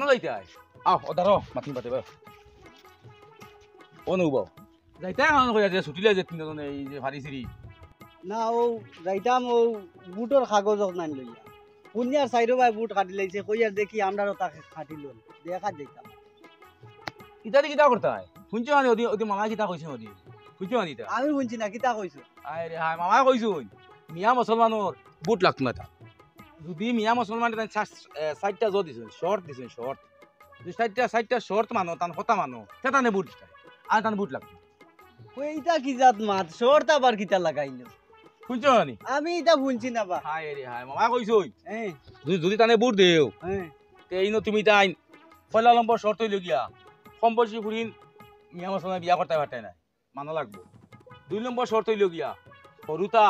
যাইতে আয় আহ ওদারো মাতিন পাতে ভাই ও নৌব যাইতে কারণ কইয়া যে ছুটিলে যে তিনজন এই যে ভারি সিরি না ও যাইতাম ও বুটর কাগজ নাই লইয়া পুনিয়ার সাইডো ভাই বুট কাটি লাইছে কইয়ার দেখি আমরাও তাকে কাটিল দেখা যাইতাম ইতালি কিতা করতে হয় শুনছো মানে ওদি মামা কিতা কইছে ওদি শুনছো মানে ইতা আমি শুনছি না কিতা কইছো আয় রে হায় মামা কইছুন মিয়া মুসলমানের বুট লাগতো না তা যদি মিয়া মুসলমান সাইডটা জো দিছেন শর্ট দিছেন শর্ট যদি সাইডটা শর্ট মানো তান হতা মানো সেটানে বুট আর তান বুট লাগতো ওইটা কি জাত মাত শর্ট আবার কিতা লাগাইলো শুনছো মানে আমি এটা শুনছি না বা হায় রে হায় মামা কইছুন হ্যাঁ যদি তানে বুট দেও হ্যাঁ তে ইনো তুমি তাই পয়লা নম্বর শর্ট হইল গিয়া কম বয়সী ফুরিন মিয়া মুসলমান বিয়া করতে পারতে না মানা লাগবো 2 নম্বর শর্ট হইল গিয়া হরুতা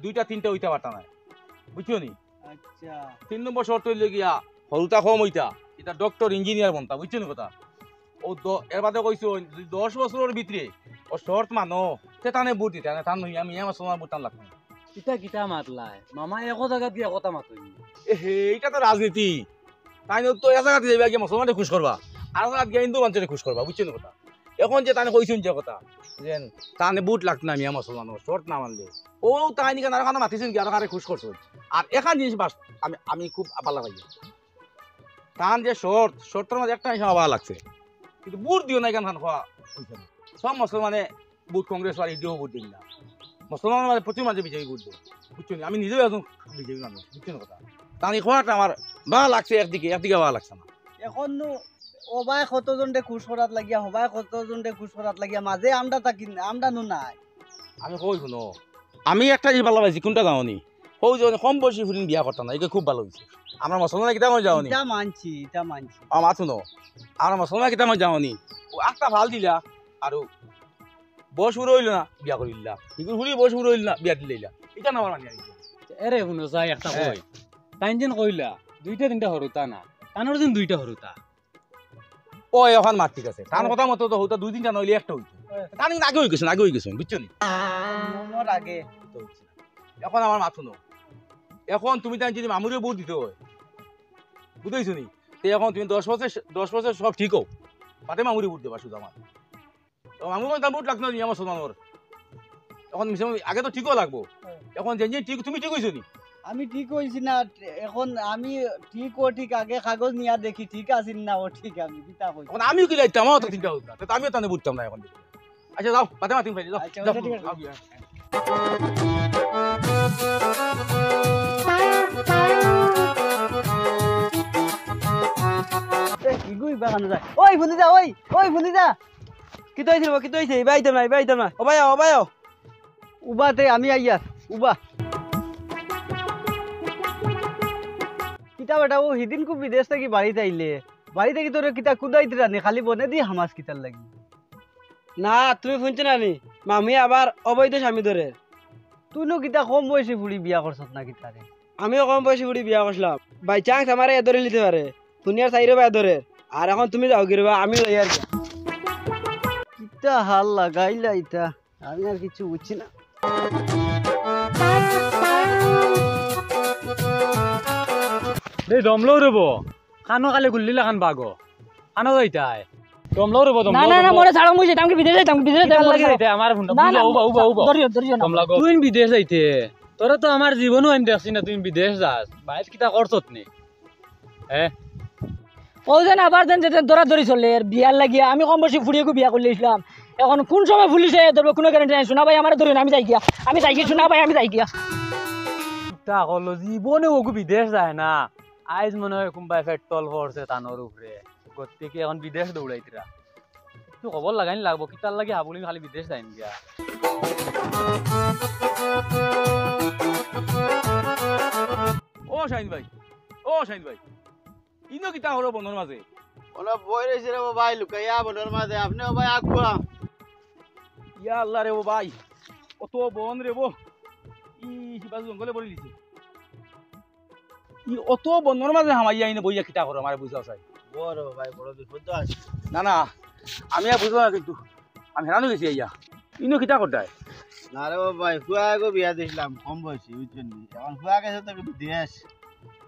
দুইটা তিনটা হইতে পারতা না বুঝছো নি আচ্ছা 3 নম্বর শর্ট হইল গিয়া হরুতা কম হইতা এটা ডক্টর ইঞ্জিনিয়ার বনতা বুঝছো নি কথা ও এর বাদে কইছো 10 বছরের ভিতরে ও শর্ট মানো তে তানে বুট দিতা না তান আমি মিয়া মুসলমান বুট টান লাগতো কিতা কিতা মাতলাই মামা এক জায়গা দিয়া কথা মাতই এইটা তো রাজনীতি তাই তো এক জায়গাতে যাইবা গিয়ে মুসলমানকে খুশ করবা আর জায়গাত গিয়ে হিন্দু মানুষের খুশ করবা বুঝছো নি কথা এখন যে তানে কইছুন যে কথা যে তানে বুট লাগতো না মিয়া মুসলমানের শর্ট না মানলে ও তাই নিকে আর কানে মাতিছেন কি আর কারে খুশ করছো আর এখান জিনিস বাস আমি খুব ভালো লাগে তান যে শর্টের মধ্যে একটা হিসাব ভালো লাগছে কিন্তু বুট দিও না এখান খান খাওয়া হইছে না সব মুসলমানে বুট কংগ্রেস আর ইডিও বুট দিন না মুসলমানের মাঝে প্রচুর মাঝে বিজেপি বুট দেয় বুঝছো নি আমি নিজেও একজন বিজেপি মানুষ বুঝছো না কথা তানি খাওয়াটা আমার ভালো লাগছে একদিকে ভালো লাগছে না এখন ওবাই কতজনকে খুশ করাত লাগিয়া হবাই কতজনকে খুশ করাত লাগিয়া মাঝে আমরা থাকি আমরা নু নাই আমি কই শুনো আমি একটা জিনিস ভালো পাইছি কোনটা যাওনি হৌ যে কম বয়সী ফুরিন বিয়া করতাম না এটা খুব ভালো হয়েছে আমরা মুসলমান কিতা মই যাওনি এটা মানছি আমার শুনো আমরা মুসলমান কিতা মই যাওনি ও একটা ভাল দিলা আর বয়স উড়ে হইল না বিয়া করিলা ইগুর হুড়ি বয়স উড়ে হইল না বিয়া দিলা এটা না আমার মানি আইছে এরে শুনো যাই একটা কই তাইন যেন কইলা দুইটা তিনটা হরুতা না তানোর দিন দুইটা হরুতা ও এখন মাত ঠিক আছে তার কথা মতো তো হইতা 2-3টা নইলে একটা হইতো তার আগে হই গেছেন বুঝছো নি মনোর আগে এখন আমার মাথা নো এখন তুমি তাই যদি মামুরে বুট দিতে হয় বুঝাইছো নি তে এখন তুমি 10 বছর সব ঠিক হোক পাতে মামুরে বুট দেবা শুধু আমার তো মামুর তার বুট লাগতো নি আমার সোনানোর এখন আগে তো ঠিকও লাগবো এখন যে ঠিক তুমি ঠিক হইছো নি আমি ঠিক হইছি না এখন আমি ঠিক ও ঠিক আগে কাগজ নিয়া দেখি ঠিক আছিস না ও ঠিক আমি কিতা কই এখন আমিও কি লাইতাম আমার তো তিনটা হইতা তো আমিও তানে বুটতাম না এখন আচ্ছা যাও পাতে মাতিম ফেলি যাও আচ্ছা ঠিক আছে ইগুই বাগানো যায় ওই ভুলিদা কি তৈছে বাইতাম না ওবাই উবাতে আমি আইয়া উবা কিতা বেটা ও হিদিন কো বিদেশ থেকে বাড়িতে আইলে বাড়ি থেকে তোর কিতা কুদাই দিরা নে খালি বনে দি হামাস কিতার লাগি না তুমি শুনছ না নি মামি আবার অবৈধ স্বামী ধরে তুইনো কিতা কম বয়সে ফুড়ি বিয়া করছত না কিতা রে আমিও কম বয়সে বুড়ি বিয়া করছিলাম বাই চান্স আমার এ ধরে নিতে পারে দুনিয়ার চাইরে বাই ধরে আর এখন তুমি যাও গিরবা আমি যাই আর কিতা হাল লাগাইলা ইতা আমি আর কিছু বুঝছি না রে দমলো রেব খানো কালে গুল্লিলা খান বাগো খানো যাইতাই দমলো রেব না মোরে ছাড়ো মুই যাইতাম কি বিদেশ যাইতাম লাগে যাইতে আমার ফোনটা উবা দরিও না তুই বিদেশ যাইতে তোরা তো আমার জীবনও আইন দেখছিস না তুই বিদেশ যাস বাইরে কিতা করছত নি হ্যাঁ ও যেন আবার যেন দৌড়াদৌড়ি চলে বিয়ার লাগিয়া আমি কম বয়সী ফুড়িয়ে বিয়া করলে ইসলাম এখন কোন সময় পুলিশে ধরবো কোনো গ্যারান্টি নাই শোনা ভাই আমার ধরি না আমি যাই গিয়া শোনা ভাই আমি যাই গিয়া তা হলো জীবনে ওগু বিদেশ যায় না আইজ মনে হয় কোনবাই পেট্রোল ভরছে তানোর উপরে গতিকে এখন বিদেশ দৌড়াইতরা একটু খবর লাগাইন লাগবো কিতার লাগে হাবুলি খালি বিদেশ যাইন গিয়া ও শাহিন ভাই ইনো কিতা হলো বন্ধুর মাঝে অলপ বই রইছে রে ভাই লুকাইয়া বনের মাঝে আপনিও ভাই আগুয়া ইয়া আল্লাহ রে ও ভাই অত বন রে বো বাজু জঙ্গলে বলি লিছে অত বনের মাঝে হামাই আইনে বইয়া কিতা করো আমার বুঝাও চাই বড় ভাই বড় বিপদ আছে না আমি আর বুঝলাম না কিন্তু আমি হেরানো গেছি আইয়া ইনো কিতা করতায় না রে ভাই ফুয়াগো বিয়া দিছিলাম কম বয়সী বুঝছেন এখন ফুয়া গেছে তো বিদেশ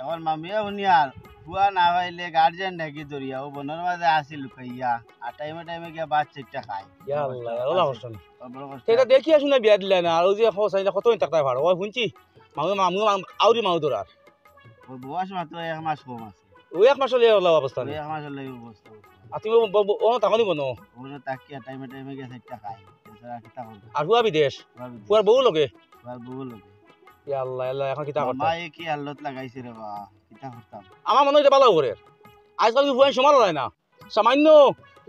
এখন মামিয়া উনি আর ফুয়া না পাইলে গার্জেন নাকি দরিয়া ও বনের মাঝে আসি লুকাইয়া আর টাইমে টাইমে গিয়া বাদ চেকটা খায় ইয়া আল্লাহ ওলা কষ্ট নেই বড় কষ্ট সেটা দেখি আসুন না বিয়া দিলে না আর ওই যে চাইলে কত টাকা ভাড়া ওই শুনছি মামু আউরি মাউ ধরার ওর বয়স মাত্র 1 মাস কম আছে ওই এক মাস হলে ওলা অবস্থা নেই 1 মাসের লাগি অবস্থা আর তুমি ও টাকা নিব না ওরে তাকিয়া টাইমে টাইমে গিয়া চেকটা খায় এছাড়া কিতা করবে আর হুয়া বিদেশ হুয়ার বউ লগে আর বউ লাগে ইয়া আল্লাহ আল্লাহ এখন কিতা করতাম মায়ে কি আল্লত লাগাইছে রে বা কিতা করতাম আমার মনে হয় ভালো করে আজকাল কি হুয়াই সমান হয় না সামান্য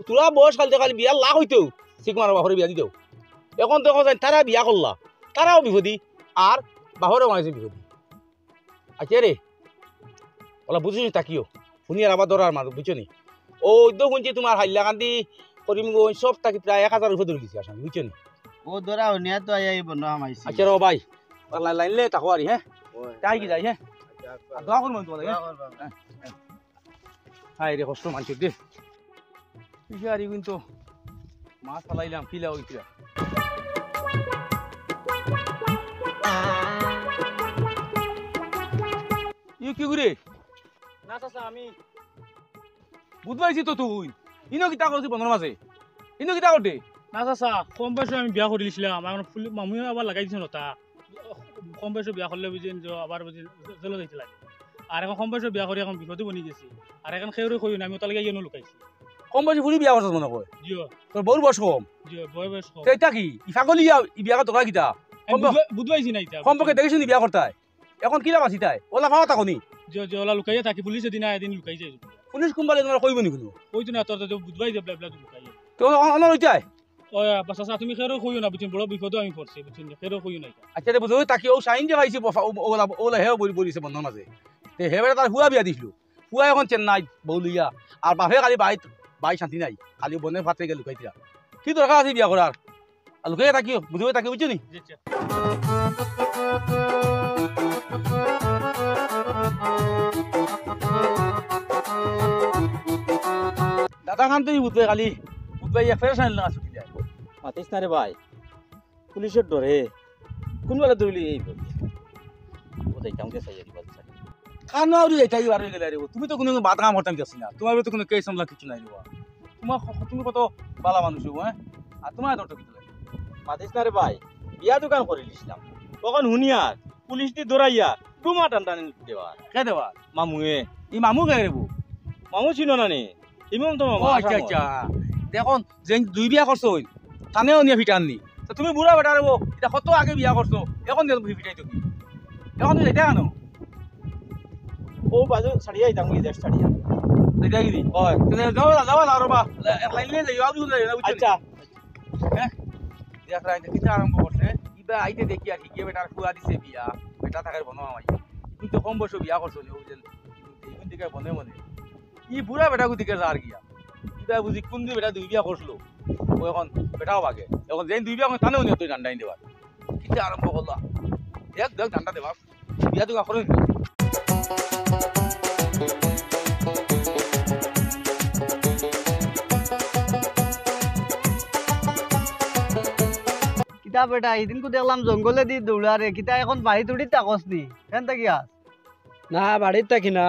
তোরা বয়স কাল কাল বিয়া লাখ হইতেও ঠিক মারা বাহরে বিয়া দিতেও এখন তো যায় তারা বিয়া করলা তারাও বিপদী আর বাহরে বানাইছে বিপদী আচ্ছা রে ওলা বুঝিস তাকিও শুনি আর আবার দরার মার বুঝছো নি ও তো শুনছি তোমার হাইলাকান্দি করিমগঞ্জ সব তাকি প্রায় 1000 উপরে ধরে দিছি আসামি বুঝছো নি ও দরা নিয়া তো আই বন্ধ আমাইছি আচ্ছা রে ভাই লাইনলে তাকো আরি হ্যাঁ তাই কি যাই হ্যাঁ দোয়া করবো তোমাদের হাই রে কষ্ট মানছি দে পিছারি কিন্তু মাছ ফালাইলাম কিলা ওইটা ই কি করে না চাচা আমি বুধবাইছি তো তুই ইনো কিতা করছিস বন্ধুর মাঝে ইনো কিতা করতে না চাচা কম বয়সে আমি বিয়া করে দিয়েছিলাম এখন মামুয়ে আবার লাগাই দিয়েছিল তা কম বয়সে বিয়া করলে বুঝি আবার বুঝি জেলে যাইতে লাগে আর এখন কম বয়সে বিয়া করে এখন বিপদে বনি গেছি আর এখন সেউরে কই না আমি তার লাগে ইয়েনো লুকাইছি কম বয়সে ফুলি বিয়া করছিস মনে কয় জিও তোর বউর বয়স কম জিও বয় বয়স কম সেইটা কি ইফাগলি ই বিয়া তোরা কিতা বুধবাইছি না এটা সম্পর্কে দেখিস নি বিয়া করতাই এখন কিলা বাসি তাই ওলা ভাও তাকনি জিও জিও ওলা লুকাইয়া থাকি পুলিশে দিনা এদিন লুকাই যায় পুলিশ কোম্পানি তোমার কইব নি কোনো কইতো না তোর তো বুধবাই যাবলা বলা লুকাই তো অনর হইতাই ও চাচা তুমি খেরো কইও না বুঝছেন বড় বিপদে আমি পড়ছি বুঝছেন খেরো কইও না আচ্ছা রে বুঝো তাকি ও সাইন যে পাইছে ওলা ওলা হে বলিছে বন্ধন মাঝে তে হেবেটা তার হুয়া বিয়া দিছিল হুয়া এখন চেন্নাই বউলিয়া আর বাপে কালি বাই শান্তি নাই খালি বনে ফাতে গেল লুকাইতিয়া কি দরকার আছে বিয়া করার আর লুকাইয়া তাকিও বুঝো তাকি বুঝছো নি দাদা খান তুই বুঝবে খালি বুঝবে ফেরত আনলে না ছুটি যায় মাতিস না রে ভাই পুলিশের ডরে কোনবেলা ধরলি এই কোথায় কামকে চাই আর বাচ্চা কানো আউরি যাইতাই আর গেলে রে তুমি তো কোনো বাদ কাম হতাম যাচ্ছি না তোমার তো কোনো কেস আমলা কিছু নাই রে তোমার তুমি কত বালা মানুষ হ্যাঁ আর তোমার তো কিছু নাই মাতিস না রে ভাই বিয়া দোকান করে দিছিলাম তখন হুনিয়ার পুলিশ দি দৌড়াইয়া ডুমা টান টান দেওয়ার কে দেবা মামুয়ে এই মামু কে রে মামু ছিল না নি ইমাম তো ও মামা আচ্ছা আচ্ছা দেখুন যে দুই বিয়া করছো তানেও নিয়ে ফিটান নি তো তুমি বুড়া বেটা রে এটা কত আগে বিয়া করছো এখন ফিটাই তুমি এখন তুমি যেটা আনো ও বাজু ছাড়িয়া আইতাম বিদেশ ছাড়িয়া যেটা কি হয় যাওয়া যাওয়া না রবা লাইন নিয়ে যাই আউরি যাই না আচ্ছা হ্যাঁ দেখ রাইতে কিটা আরম্ভ করছে ইবা আইতে দেখি আর কি বেটার ফুয়া দিছে বিয়া বেটা থাকার বনো আমাই কিন্তু কম বয়স বিয়া করছো ও যে এইগুন দিকে বনে মনে ই বুড়া বেটা গুদিকে আর গিয়া ইবা বুঝি কোন দুই বেটা দুই বিয়া করলো ও এখন বেটাও বাগে এখন যেন দুই বিয়া তানেও নিয়ে তুই ডান্ডাই দেবার কিটা আরম্ভ করলা দেখ দেখ ডান্ডা দেবা বিয়া তো করে কিতা বেটা এদিন কো দেখলাম জঙ্গলে দি দৌড়ারে কিতা এখন বাড়ি তুড়ি তাকস নি কেন তাকি আস না বাড়িত থাকি না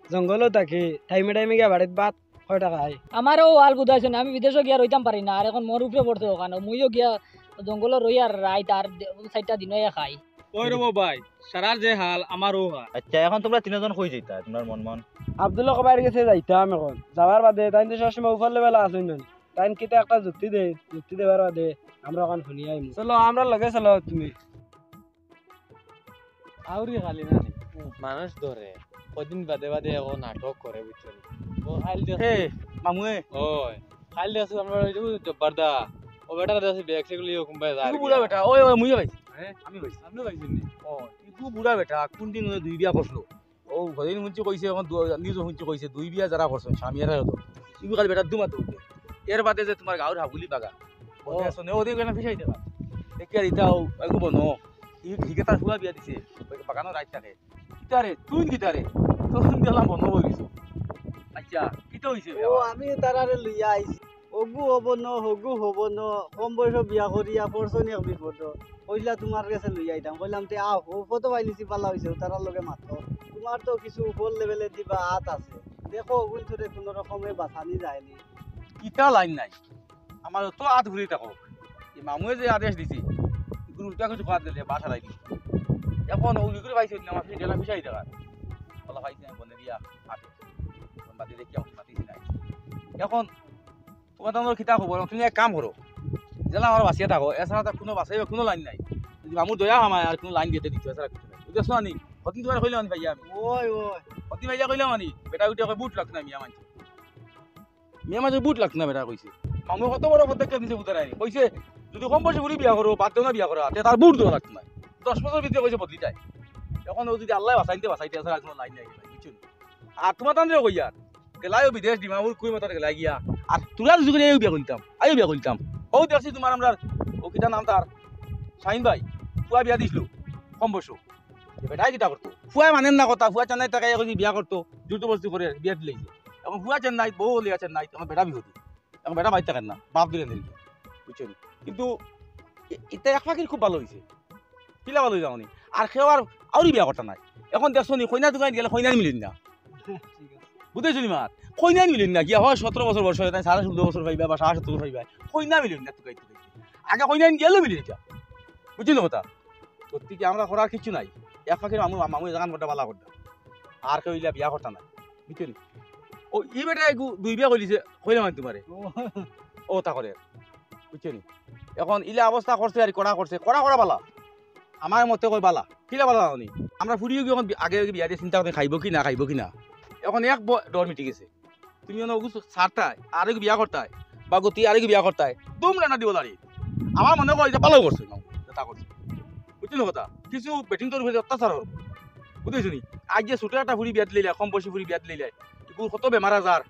জঙ্গলও থাকি টাইমে টাইমে গিয়া বাড়িত ভাত কয় টাকা আয় আমারও হাল বুঝাইছে না আমি বিদেশে গিয়া রইতাম পারি না আর এখন মোর উপরে পড়তে ওখানে মুইও গিয়া জঙ্গলে রই আর রাইত আর 4টা দিনই খাই ওই রব ভাই সারার যে হাল আমারও হাল আচ্ছা এখন তোমরা তিনজন কই যাইতা তোমার মন মন আব্দুল্লাহ কবাইর গেছে যাইতাম এখন যাওয়ার বাদে তাই তো সবসময় উপর লেভেলে আসুন না তাই কিতা একটা যুক্তি দেবার বাদে আমরা এখন শুনি আইম চলো আমরা লগে চলো তুমি আউরি খালি না মানুষ ধরে কদিন বাদে বাদে ও নাটক করে বুঝছেন ও খাইল দে হে মামুয়ে ওই খাইল দে আমরা ওই জব্বারদা ও বেটা দাসি ব্যাগ সেগুলি কোনবাই যা তুই বুড়া বেটা ওই ওই মুইও পাইছি হ্যাঁ আমি পাইছি আপনি পাইছেন নি ও তুই বুড়া বেটা কোন দিন দুই বিয়া করলো ও ঘরের মুঞ্চি কইছে এখন নিউজ মুঞ্চি কইছে দুই বিয়া যারা করছেন স্বামী এরা হতো তুমি কাল বেটা দুমা তো এর বাদে যে তোমার গাঁর হাবুলি বাগা ও শুনে ওদের কেন ফিসাই দেবা দেখি আর ইটাও একু বনো হিকে তার হুয়া বিয়া দিছে বাগানো রাইত থাকে কিতারে তুই কিতারে তখন দিলাম বন্ধ হয়ে গেছে আচ্ছা কিতা হইছে ও আমি তারারে লইয়া আইছি ওগু হব ন হগু হব ন কম বয়স বিয়া করিয়া পড়ছনি এক বিপদ কইলা তোমার কাছে লইয়া আইতাম কইলাম তে আও ও কত পাইলিছি পালা হইছে তারার লগে মাত্র তোমার তো কিছু উপর লেভেলে দিবা হাত আছে দেখো ওগুলো ধরে কোনো রকমে বাঁচানি যায়নি ইটা লাইন নাই আমার তো হাত ঘুরি থাকো এই মামুয়ে যে আদেশ দিছি গ্রুপটা কিছু খাওয়া দিলে বাসা লাগি এখন ওই করে পাইছি না আমার ফিটা ফিসাই দেখা বলা পাইছি আমি বনে দিয়া হাতে বাদি দেখি আমি মাতিছি নাই এখন তোমার তোমার খিতা খবর তুমি এক কাম করো জেলা আমার বাঁচিয়ে থাকো এছাড়া তার কোনো বাঁচাইবে কোনো লাইন নাই যদি মামুর দয়া আমায় আর কোনো লাইন দিতে দিতে এছাড়া কিছু নাই বুঝতেছো আনি হতিন তোমার কইলাম আনি ভাইয়া আমি ওই ওই হতি ভাইয়া কইলাম আনি বেটা উঠে বুট লাগতো না মিয়া মানছে মিয়া মাঝে বুট লাগতো না বেটা কইছে মামু কত বড় পদক্ষেপ নিছে বুঝতে নাই কইছে যদি কম বয়সে ঘুরি বিয়া করো বাদ দেও না বিয়া করা তে তার বুট দেওয়া লাগতো না 10 বছর ভিতরে কইছে বদলি যায় এখন ও যদি আল্লাহ বাঁচাইতে এছাড়া কোনো লাইন নাই বুঝছো আর তোমার তান্দ্রে কইয়া গেলাইও বিদেশ ডিমাপুর কুই মাতার গেলাই গিয়া আর তোরা যদি এই বিয়া করতাম আইও বিয়া করতাম ও দেখছি তোমার আমরা ও কিটা নাম তার শাহিন ভাই ফুয়া বিয়া দিছিল কম বয়স বেটাই কিটা করতো ফুয়া মানেন না কথা ফুয়া চেন্নাই টাকা যদি বিয়া করতো জোরজবস্তি করে বিয়া দিলেছে এখন ফুয়া চেন্নাই বউ হলে চেন্নাই এখন বেটা বিহতি এখন বেটা বাইতে থাকেন না বাপ দিলেন দিকে বুঝছেন কিন্তু এটা এক পাখির খুব ভালো হয়েছে কিলা ভালো হয়েছে আমি আর সেও আরই বিয়া করতে নাই এখন দেখছো নি কইনা দোকান গেলে কইনাই মিলেন না বুঝেছো নি মার কইনাই মিলেন না গিয়া হয় 17 বছর বয়স হয় 16.5 বছর পাইবা বা 17.5 পাইবা কইনা মিলেন না তুই আগে কইনাই গেলেও মিলেন এটা বুঝলি কথা সত্যি কি আমরা করার কিছু নাই এক পাখির মামু জাগান করতে বালা করতে আর কেউ ইলা বিয়া করতে নাই বুঝলি ও ই বেটা দুই বিয়া কইলিছে কইলাম আমি তোমারে ও তা করে বুঝলি এখন ইলা অবস্থা করছে আর করা বালা আমার মতে কই বালা কিলা বালা নি আমরা ফুরিও কি এখন আগে বিয়া দিয়ে চিন্তা করে খাইব কি না এখন এক ডর মিটি গেছে তুমি ছাড়তাই আর বিয়া করতাই বা গতি আর বিয়া করতাই দুম রান্না দিব দাঁড়িয়ে আমার মনে হয় এটা ভালো করছে তা করছে বুঝলি কথা কিছু বেটিং তোর হয়েছে অত্যাচার হোক বুঝেছো নি আজ যে ছোট একটা ফুরি বিয়া দিলে কম বয়সী ফুরি বিয়া দিলে এগুলো কত বেমার আজার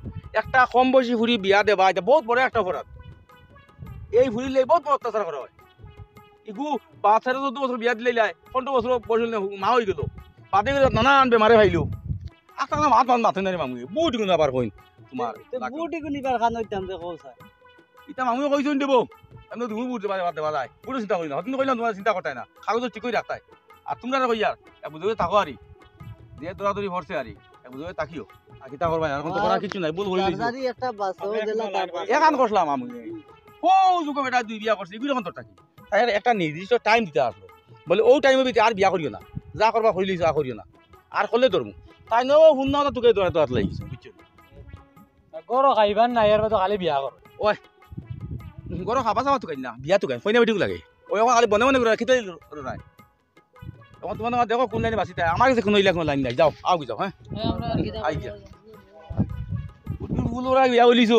একটা কম বয়সী ফুরি বিয়া দেবা এটা বহুত বড় একটা অপরাধ এই ফুরিলে বহুত বড় অত্যাচার করা হয় এগু 5-14 বছর বিয়া দিলে 15 বছর বয়স মা হয়ে গেল বাদে গেলে নানান বেমারে ভাইলো আস্তে মাথা নারে মামু বহুত গুণ আবার হইন তোমার বুটি গুনিবার খান হইতাম যে কৌসা এটা মামু কইছো দেবো আমি তুমি বুঝতে দেওয়া যায় পুরো চিন্তা করি না তুমি কইলাম তোমার চিন্তা করতে না কাগজ ঠিক করে রাখতাই আর তোমরা কই আর বুঝে থাকো আরি দিয়ে দৌড়াদৌড়ি ভরছে আরি বুঝে তাকিও আর কিতা করবা এখন তো করার কিছু নাই বল করি সার্জারি একটা বাসও দিলা তারপর এখান করলাম আমি ও যুগ বেটা দুই বিয়া করছে এগুলো এখন তোর থাকি তাই একটা নির্দিষ্ট টাইম দিতে আসলো বলে ও টাইমের ভিতরে আর বিয়া করিও না যা করবা করিলি যা করিও না আর করলে ধরবো তাই নো শুন না তোকে দৌড়াতে লাগিছে বুঝছো গরো খাইবার নাই আর তো খালি বিয়া কর গরম খাবা চাবা তো না বিয়া তো গাই ফইনা বেটিক লাগে ওই এখন খালি বনে করে খেতে নাই এখন তোমার দেখো কোন লাইনে বাঁচিতে আমার কাছে কোনো ইলাকা লাইন নাই যাও আও যাও হ্যাঁ আই গিয়া বুলোরা বিয়া বলিছ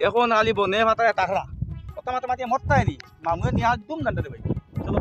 এখন আলি বনে ফাটা তাকরা কথা মাথা মাতি মরতাই নি মামুয়ে নিয়ে একদম গান্ডাতে ভাই চলো